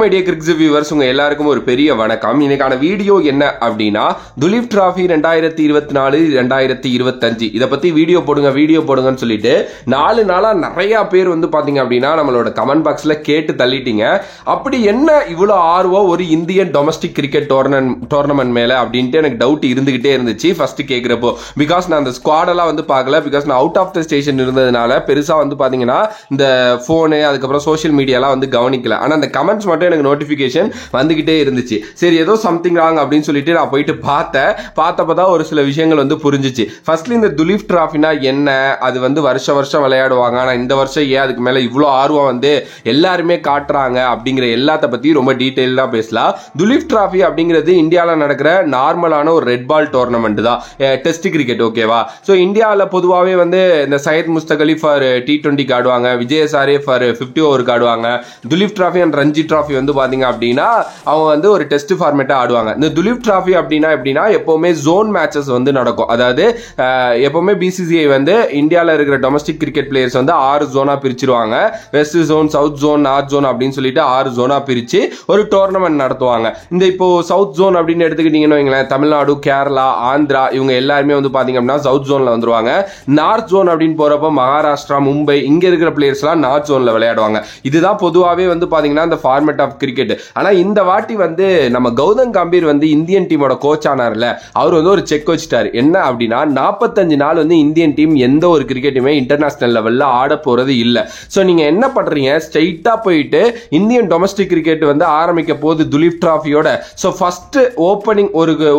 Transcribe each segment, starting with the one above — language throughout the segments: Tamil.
மைடிய கிரிக்ஸ் வியூவர்ஸ் உங்க எல்லாருக்கும் ஒரு பெரிய வணக்கம். இன்னைக்கான வீடியோ என்ன அப்படின்னா, துலீப் டிராஃபி 2024 2025 இதை பத்தி வீடியோ போடுங்கன்னு சொல்லிட்டு 4 நாளா நிறைய பேர் வந்து பாத்தீங்க அப்படின்னா நம்மளோட கமெண்ட் பாக்ஸ்ல கேட்டு தள்ளிட்டீங்க. அப்படி என்ன இவ்வளவு ஆர்வம் ஒரு இந்தியன் டொமஸ்டிக் கிரிக்கெட் டோர்னமெண்ட் மேல அப்படின்ட்டு எனக்கு டவுட் இருந்துகிட்டே இருந்துச்சு ஃபர்ஸ்ட் கேட்கிறப்போ. பிகாஸ் நான் அந்த ஸ்குவாட் எல்லாம் வந்து பார்க்கல, பிகாஸ் நான் அவுட் ஆஃப் த ஸ்டேஷன் இருந்ததுனால பெருசா வந்து பாத்தீங்கன்னா இந்த போனு அதுக்கப்புறம் சோசியல் மீடியாலாம் வந்து கவனிக்கல. ஆனா அந்த கமெண்ட்ஸ் மட்டும் எனக்கு நோட்டிபிகேஷன் வந்துகிட்டே இருந்துச்சு. சரி ஏதோ சம்திங் ராங் அப்படின்னு சொல்லிட்டு நான் போயிட்டு பார்த்தப்பதான் ஒரு சில விஷயங்கள் வந்து புரிஞ்சிச்சு. ஃபர்ஸ்ட்ல இந்த துலீப் டிராஃபினா என்ன, அது வந்து வருஷம் விளையாடுவாங்க, ஆனா இந்த வருஷம் ஏன் அதுக்கு மேல இவ்வளவு ஆர்வம் வந்து எல்லாருமே காட்டுறாங்க அப்படிங்கிற எல்லாத்த பத்தி ரொம்ப டீடைலா பேசலாம். துலீப் டிராஃபி அப்படிங்கிறது இந்தியாவில் நடக்கிற நார்மலான ஒரு ரெட் பால் டோர்னமெண்ட் தான், டெஸ்ட் கிரிக்கெட். ஓகேவா? ஸோ இந்தியாவில் பொதுவாகவே வந்து இந்த சையத் முஸ்தக் அலி ஃபார் T20 ஆடுவாங்க, விஜயசாரே ஃபார் 50 ஓவருக்கு ஆடுவாங்க. Duleep trophy and Ranji trophy வந்து பாத்தீங்க அப்படின்னா அவங்க வந்து ஒரு டெஸ்ட் ஃபார்மேட்டா ஆடுவாங்க. இந்த துலீப் டிராஃபி அப்படின்னா எப்படின்னா எப்பவுமே ஜோன் மேட்சஸ் வந்து நடக்கும். அதாவது எப்பவுமே BCCI வந்து இந்தியாவில் இருக்கிற டொமஸ்டிக் கிரிக்கெட் பிளேயர்ஸ் வந்து 6 ஜோனா பிரிச்சிருவாங்க. West zone, south zone, north zone அப்படின்னு சொல்லிட்டு 6 ஜோனா பிரிச்சு ஒரு டோர்னமெண்ட் நடத்துவாங்க. இந்த இப்போ சவுத் ஜோன் அப்படின்னு எடுத்துக்கிட்டீங்கன்னு வைங்களேன், தமிழ்நாடு, கேரளா, ஆந்திரா இவங்க எல்லாருமே வந்து பாத்தீங்க அப்படின்னா சவுத் ஜோன்ல வந்துருவாங்க. நார்த் ஜோன் அப்படின்னு போறப்ப மகாராஷ்டிரா, மும்பை இங்க இருக்கிற பிளேயர்ஸ் எல்லாம் நார்த் ஜோன்ல விளையாடுவாங்க. இதுதான் பொதுவாகவே வந்து பாத்தீங்கன்னா இந்த ஃபார்மேட் ஆஃப் கிரிக்கெட். ஆனா இந்த வாட்டி வந்து நம்ம கௌதம் கம்பீர் வந்து இந்தியன் டீமோட கோச் ஆனார்ல, அவர் வந்து ஒரு செக் வச்சுட்டாரு. என்ன அப்படின்னா 45 நாள் வந்து இந்தியன் டீம் எந்த ஒரு கிரிக்கெட்டுமே இன்டர்நேஷனல் லெவல்ல ஆட போறது இல்ல. சோ நீங்க என்ன பண்றீங்க, ஸ்ட்ரைட்டா போயிட்டு இந்தியன் டொமஸ்டிக் கிரிக்கெட் வந்து ஆரம்பிக்க போது துலீப் டிராஃபியோட. சோ ஃபர்ஸ்ட் ஓபனிங்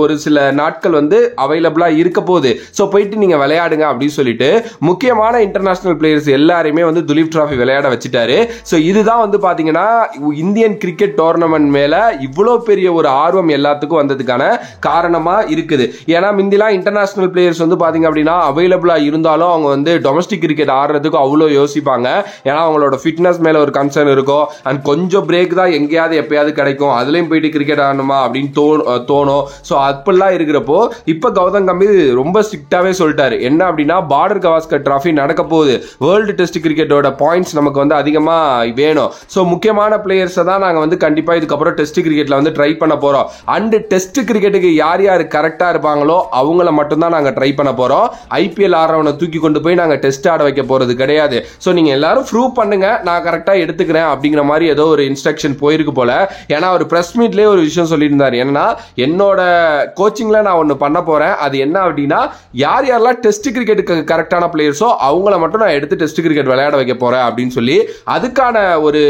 ஒரு சில நாட்கள் வந்து அவைலபிளா இருக்க போது, சோ போயிட்டு நீங்க விளையாடுங்க அப்படின்னு சொல்லிட்டு முக்கியமான இன்டர்நேஷனல் பிளேயர்ஸ் எல்லாருமே வந்து துலீப் டிராஃபி விளையாட வச்சுட்டாரு. சோ இதுதான் வந்து பாத்தீங்கன்னா இந்தியன் கிரிக்கெட் டோர்னமெண்ட் மேல இவ்வளவு பெரிய ஒரு ஆர்வம் எல்லாத்துக்கும் வந்ததுக்கான காரணமா இருக்குது. ஏன்னா முந்திலாம் இன்டர்நேஷனல் பிளேயர்ஸ் வந்து பாத்தீங்க அப்படின்னா அவைலபிளா இருந்தாலும் அவங்க வந்து டொமஸ்டிக் கிரிக்கெட் ஆடுறதுக்கு அவ்வளோ யோசிப்பாங்க. ஏன்னா அவங்களோட ஃபிட்னஸ் மேல ஒரு கன்சர்ன் இருக்கும். அண்ட் கொஞ்சம் பிரேக் தான் எங்கேயாவது எப்பயாவது கிடைக்கும், அதுலயும் போயிட்டு கிரிக்கெட் ஆடணுமா அப்படின்னு தோணும். ஸோ அப்படிலாம் இருக்கிறப்போ இப்ப கௌதம் கம்பீர் ரொம்ப ஸ்ட்ரிக்டாவே சொல்லிட்டாரு. என்ன அப்படின்னா பார்டர் கவாஸ்கர் டிராஃபி நடக்க போகுது, வேர்ல்டு டெஸ்ட் கிரிக்கெட்டோட பாயிண்ட்ஸ் நமக்கு வந்து அதிகமா வேணும். ஸோ முக்கியமான பிளேயர்ஸை தான் நாங்கள் வந்து கண்டிப்பா இதுக்கப்புறம் டெஸ்ட் கிரிக்கெட்ல வந்து ட்ரை பண்ண போறோம். அண்ட் டெஸ்ட் கிரிக்கெட்டுக்கு யார் கரெக்டா இருப்பாங்களோ அவங்கள மட்டும் தான் நாங்க ட்ரை பண்ண போறோம். IPL ஆடுறவனை தூக்கி கொண்டு போய் நாங்க டெஸ்ட் ஆட வைக்க போறது கிடையாது. சோ நீங்க எல்லாரும் ப்ரூவ் பண்ணுங்க, நான் கரெக்டா எடுத்துக்கிறேன் அப்படிங்கிற மாதிரி ஏதோ ஒரு இன்ஸ்ட்ரக்ஷன் போயிருக்கு போல. ஏன்னா ஒரு பிரஸ் மீட்லயே ஒரு விஷயம் சொல்லியிருந்தாரு. என்னன்னா என்னோட கோச்சிங்ல நான் ஒன்னு பண்ண போறேன், அது என்ன அப்படின்னா யாரெல்லாம் டெஸ்ட் கிரிக்கெட்டுக்கு கரெக்டான பிளேயர்ஸோ அவங்கள மட்டும் நான் எடுத்து டெஸ்ட் கிரிக்கெட் விளையாட வைக்க போறேன் அப்படின்னு சொல்லி அதுக்கான ஒரு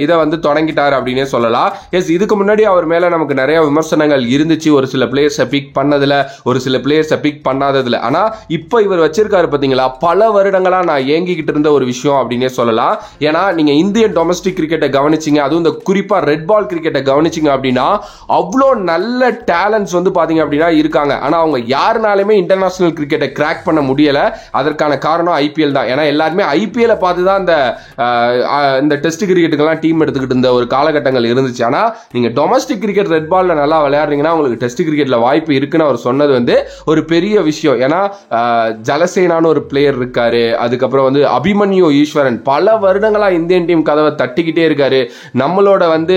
இதை வந்து தொடங்கிட்டார் அப்படின்னே சொல்லலாம். எஸ், இதுக்கு முன்னாடி அவர் மேல நமக்கு நிறைய விமர்சனங்கள் இருந்துச்சு, ஒரு சில பிளேயர்ஸை பிக் பண்ணதுல, ஒரு சில பிளேயர்ஸை பிக் பண்ணாததுல. ஆனா இப்ப இவர் வச்சிருக்காரு பாத்தீங்களா, பல வருடங்களா நான் ஏங்கிக்கிட்டு இருந்த ஒரு விஷயம் அப்படின்னே சொல்லலாம். ஏன்னா நீங்க இந்தியன் டொமஸ்டிக் கிரிக்கெட்டை கவனிச்சிங்க, அதுவும் இந்த குறிப்பா ரெட் பால் கிரிக்கெட்டை கவனிச்சிங்க அப்படின்னா அவ்வளோ நல்ல டேலண்ட்ஸ் வந்து பாத்தீங்க அப்படின்னா இருக்காங்க. ஆனா அவங்க யாருனாலுமே இன்டர்நேஷனல் கிரிக்கெட்டை கிராக் பண்ண முடியல. அதற்கான காரணம் IPL தான். ஏன்னா எல்லாருமே IPL பார்த்து தான் இந்த டெஸ்ட் கிரிக்கெட்டுக்கெல்லாம் டீம் எடுத்துக்கிட்டு இருந்த ஒரு காலகட்டங்கள் இருந்துச்சு. ஆனா நீங்க டொமஸ்டிக் கிரிக்கெட் ரெட் பால்ல நல்லா விளையாடுறீங்கன்னா உங்களுக்கு டெஸ்ட் கிரிக்கெட்ல வாய்ப்பு இருக்குன்னு அவர் சொன்னது வந்து ஒரு பெரிய விஷயம். ஏன்னா ஜலசேனான்னு ஒரு பிளேயர் இருக்காரு, அதுக்கப்புறம் வந்து அபிமன்யு ஈஸ்வரன் பல வருடங்களா இந்தியன் டீம் கதவை தட்டிக்கிட்டே இருக்காரு. நம்மளோட வந்து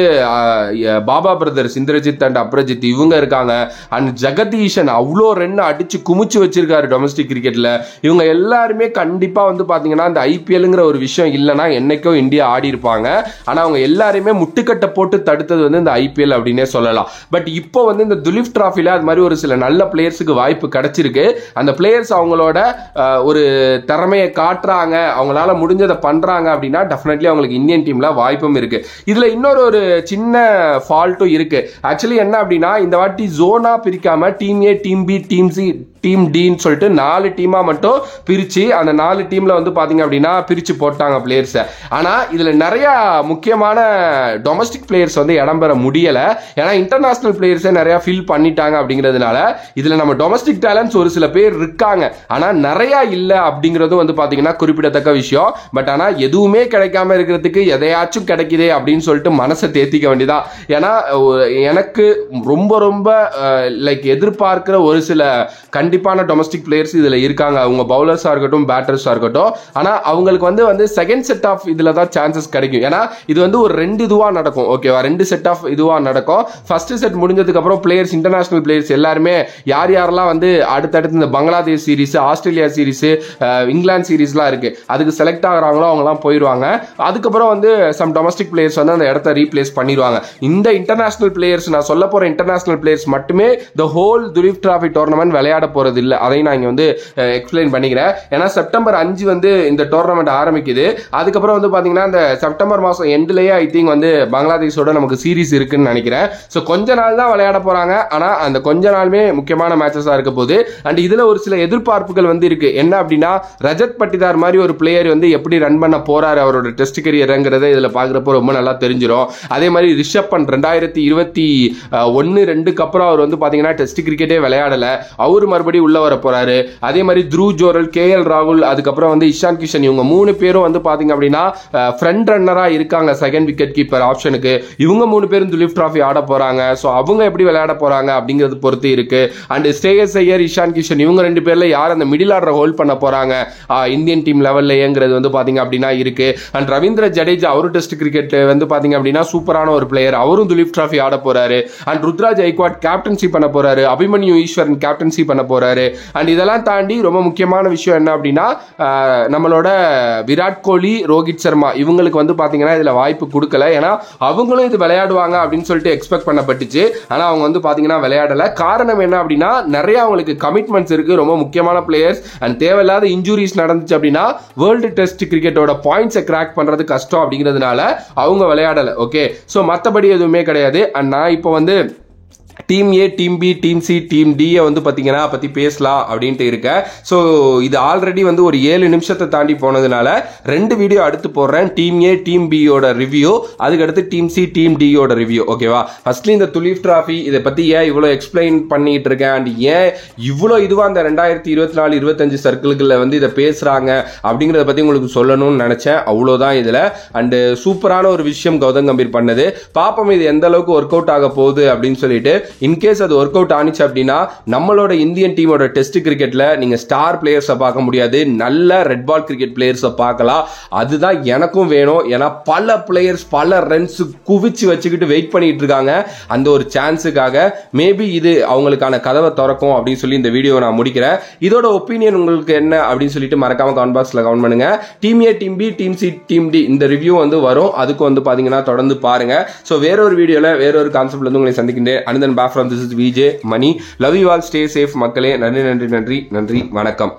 பாபா பிரதர்ஸ் இந்திரஜித் அண்ட் அப்ரஜித் இவங்க இருக்காங்க. அண்ட் ஜெகதீஷன் அவ்வளோ ரன் அடிச்சு குமிச்சு வச்சிருக்காரு டொமஸ்டிக் கிரிக்கெட்ல. இவங்க எல்லாருமே கண்டிப்பா வந்து பாத்தீங்கன்னா இந்த IPLங்கிற ஒரு விஷயம் இல்லைன்னா என்னைக்கோ இந்தியா ஆடி இருப்பாங்க. ஆனா அவங்க எல்லாருமே முட்டுக்கட்டை போட்டு தடுத்தது வந்து இந்த IPL அப்படின்னே சொல்லலாம். பட் இப்போ வந்து இந்த துலீப் டிராஃபில அது மாதிரி ஒரு சில நல்ல பிளேயர்ஸுக்கு வாய்ப்பு கிடைச்சிருக்கு. அந்த பிளேயர்ஸ் அவங்களோட ஒரு திறமையை காட்டுறாங்க, அவங்களால முடிஞ்சதை பண்றாங்க அப்படின்னா டெஃபினெட்லி அவங்களுக்கு இந்தியன் டீம்ல வாய்ப்பும் இருக்கு. இதுல இன்னொரு ஒரு சின்ன ஃபால்ட்டும் இருக்கு. ஆக்சுவலி என்ன அப்படின்னா இந்த வாட்டி ஜோனா பிரிக்காம team A, team B, team C, team Dன்னு சொல்லிட்டு 4 டீமா மட்டும் பிரிச்சு அந்த 4 டீம்ல வந்து பாத்தீங்க அப்படின்னா பிரிச்சு போட்டாங்க பிளேயர்ஸ். ஆனா இதுல நிறைய முக்கியமான டொமஸ்டிக் பிளேயர்ஸ் வந்து இடம்பெற முடியல. ஏன்னா இன்டர்நேஷனல் பிளேயர்ஸே நிறைய ஃபில் பண்ணிட்டாங்க அப்படிங்கிறதுனால இதுல நம்ம டொமஸ்டிக் டேலண்ட்ஸ் ஒரு சில பேர் இருக்காங்க, ஆனா நிறைய இல்ல அப்படிங்கிறதும் வந்து பாத்தீங்கன்னா குறிப்பிடத்தக்க விஷயம். பட் ஆனா எதுவுமே கிடைக்காம இருக்கிறதுக்கு எதையாச்சும் கிடைக்குதே அப்படின்னு சொல்லிட்டு மனசை தேத்திக்க வேண்டியதான். ஏன்னா எனக்கு ரொம்ப ரொம்ப லைக் எதிர்பார்க்கிற ஒரு சில கண்டிப்பான டொமஸ்டிக் பிளேயர்ஸ் இதுல இருக்காங்க. அவங்க பவுலர்ஸா இருக்கட்டும், பேட்டர்ஸா இருக்கட்டும். ஆனா அவங்களுக்கு வந்து செகண்ட் செட் ஆஃப் இதுல தான் சான்சஸ் கிடைக்கும். ஏன்னா இது வந்து ஒரு 2 இதுவா நடக்கும். ஓகேவா, 2 செட் ஆஃப் இதுவா நடக்கும். ஃபர்ஸ்ட் செட் முடிஞ்சதுக்கு அப்புறம் பிளேயர்ஸ், இன்டர்நேஷனல் பிளேயர்ஸ் எல்லாருமே யாரெல்லாம் வந்து அடுத்தடுத்து இந்த பங்களாதேஷ் சீரிஸ், ஆஸ்திரேலியா சீரிஸ், இங்கிலாந்து சீரிஸ்லாம் இருக்கு, அதுக்கு செலக்ட் ஆகுறாங்களோ அவங்கலாம் போயிடுவாங்க. அதுக்கப்புறம் வந்து சம் டொமஸ்டிக் பிளேயர்ஸ் வந்து அந்த இடத்த ரீப்ளேஸ் பண்ணிடுவாங்க. இந்த இன்டர்நேஷனல் பிளேயர்ஸ், நான் சொல்ல போற இன்டர்நேஷனல் பிளேயர்ஸ் மட்டுமே the whole Duleep trophy tournament விளையாட போறது இல்லை. அதையும் நான் இங்க வந்து எக்ஸ்பிளைன் பண்ணிக்கிறேன். ஏன்னா செப்டம்பர் 5 வந்து இந்த டோர்னமெண்ட் ஆரம்பிக்குது. அதுக்கப்புறம் வந்து பாத்தீங்கன்னா இந்த செப்டம்பர் மாசம் எண்ட்லயே ஐ திங்க் வந்து பங்களாதேஷோட நமக்கு சீரிஸ் இருக்குன்னு நினைக்கிறேன். ஸோ கொஞ்ச நாள் தான் விளையாட போறாங்க. ஆனா அந்த கொஞ்ச நாளுமே முக்கியமான மேட்சஸா இருக்க போகுது. அண்ட் இதுல ஒரு சில எதிர்பார்ப்புகள் வந்து இருக்கு. என்ன அப்படின்னா, ரஜத் பட்டிதார் மாதிரி ஒரு பிளேயர் வந்து எப்படி ரன் பண்ண போறாரு அவரோட டெஸ்ட் கரியர்ங்கிறத இதுல பாக்குறப்போ ரொம்ப நல்லா தெரிஞ்சிடும். அதே மாதிரி ரிஷப் பண்ட் 2021-2க்கு அப்புறம் அவர் வந்து பாத்தீங்கன்னா டெஸ்ட் கிரிக்கெட்டே விளையாடல, அவரு மறுபடியும் உள்ள வர போறாரு. அதே மாதிரி த்ருவ் ஜோரல், KL ராகுல், அதுக்கப்புறம் வந்து இஷான் கிஷன், இவங்க 3 பேரும் வந்து பாத்தீங்க அப்படின்னா ஃப்ரண்ட் ரன்னரா இருக்காங்க செகண்ட் விக்கெட் கீப்பர் ஆப்ஷனுக்கு. இவங்க 3 பேரும் துலீப் டிராபி ஆட போறாங்க. சோ அவங்க எப்படி விளையாட போறாங்க அப்படிங்கிறது பொறுத்து இருக்கு. அண்ட் ஸ்ரேயஸ் ஐயர், இஷான் கிஷன், இவங்க 2 பேர்ல யார் அந்த மிடில் ஆர்டர் ஹோல்ட் பண்ண போறாங்க இந்தியன் டீம் லெவல்லங்கிறது வந்து பாத்தீங்க அப்படின்னா இருக்கு. அண்ட் ரவீந்திர ஜடேஜா, அவரு டெஸ்ட் கிரிக்கெட் வந்து பாத்தீங்க அப்படின்னா சூப்பரான ஒரு பிளேயர், அவரும் துலீப் டிராபி ஆட போறாரு. அண்ட் ருத்ராஜ் ஐக்வாட் கேப்டன்சி பண்ண போறாரு, அபிமன்யு ஈஸ்வரன் கேப்டன்சி பண்ண போறாரு. அண்ட் இதெல்லாம் தாண்டி ரொம்ப முக்கியமான விஷயம் என்ன அப்படின்னா, நம்மளோட விராட் கோலி, ரோஹித் சர்மா இவங்களுக்கு வந்து பாத்தீங்கன்னா இதுல வாய்ப்பு கொடுக்கல. ஏன்னா அவங்களும் இது விளையாடுவாங்க அப்படின்னு சொல்லிட்டு எக்ஸ்பெக்ட் பண்ணப்பட்டுச்சு. ஆனா அவங்க வந்து பாத்தீங்கன்னா விளையாடல. காரணம் என்ன அப்படின்னா, நிறைய அவங்களுக்கு கமிட்மெண்ட்ஸ் இருக்கு, ரொம்ப முக்கியமான பிளேயர்ஸ். அண்ட் தேவையில்லாத இன்ஜுரிஸ் நடந்துச்சு அப்படின்னா வேர்ல்டு டெஸ்ட் கிரிக்கெட்டோட பாயிண்ட்ஸை கிராக் பண்றது கஷ்டம் அப்படிங்கிறதுனால அவங்க விளையாடல. ஓகே, சோ மத்தபடி எதுவுமே கிடையாது. அண்ட் நான் இப்போ வந்து team A, team B, team C, team D வந்து பாத்தீங்கன்னா பத்தி பேசலாம் அப்படின்ட்டு இருக்கேன். ஸோ இது ஆல்ரெடி வந்து ஒரு 7 நிமிஷத்தை தாண்டி போனதுனால 2 வீடியோ அடுத்து போடுறேன். டீம் ஏ, டீம் பியோட ரிவ்யூ, அதுக்கடுத்து டீம் சி, டீம் டியோட ரிவ்யூ. ஓகேவா, ஃபர்ஸ்ட்லி இந்த துலீப் டிராபி இதை பத்தி ஏன் இவ்வளோ எக்ஸ்பிளைன் பண்ணிட்டு இருக்கேன் அண்ட் ஏன் இவ்வளோ இதுவா அந்த 2024-25 சர்க்கிள்களை வந்து இதை பேசுறாங்க அப்படிங்கிறத பத்தி உங்களுக்கு சொல்லணும்னு நினைச்சேன். அவ்வளோதான் இதுல. அண்ட் சூப்பரான ஒரு விஷயம் கௌதம் கம்பீர் பண்ணது. பாப்போம் இது எந்த அளவுக்கு ஒர்க் அவுட் ஆக போகுது அப்படின்னு சொல்லிட்டு. இன்கேஸ் அது ஒர்க் அவுட் ஆனிச்சு அப்படின்னா நம்மளோட இந்தியன் டீமோட டெஸ்ட் கிரிக்கெட்ல நீங்க ஸ்டார் பிளேயர்ஸை பார்க்க முடியாது, நல்ல ரெட் பால் கிரிக்கெட் பிளேயர்ஸை பார்க்கலாம். அதுதான் எனக்கும் வேணும். ஏன்னா பல பிளேயர்ஸ் பல ரன்ஸ் குவிச்சு வச்சுக்கிட்டு வெயிட் பண்ணிட்டு இருக்காங்க அந்த ஒரு சான்ஸுக்காக. மேபி இது அவங்களுக்கான கதவை திறக்கும் அப்படின்னு சொல்லி இந்த வீடியோ நான் முடிக்கிறேன். இதோட ஒப்பீனியன் உங்களுக்கு என்ன அப்படின்னு சொல்லிட்டு மறக்காம கமெண்ட் பாக்ஸ்ல கமெண்ட் பண்ணுங்க. Team A, team B, team C, team D இந்த ரிவ்யூ வந்து வரும். அதுக்கு வந்து பாத்தீங்கன்னா தொடர்ந்து பாருங்க. சோ வேறொரு வீடியோல வேறொரு கான்செப்ட்ல இருந்து உங்களை சந்திக்கின்றேன். And then back from this is VJ Money. Love you all, stay safe மக்களே. நன்றி நன்றி நன்றி நன்றி, வணக்கம்.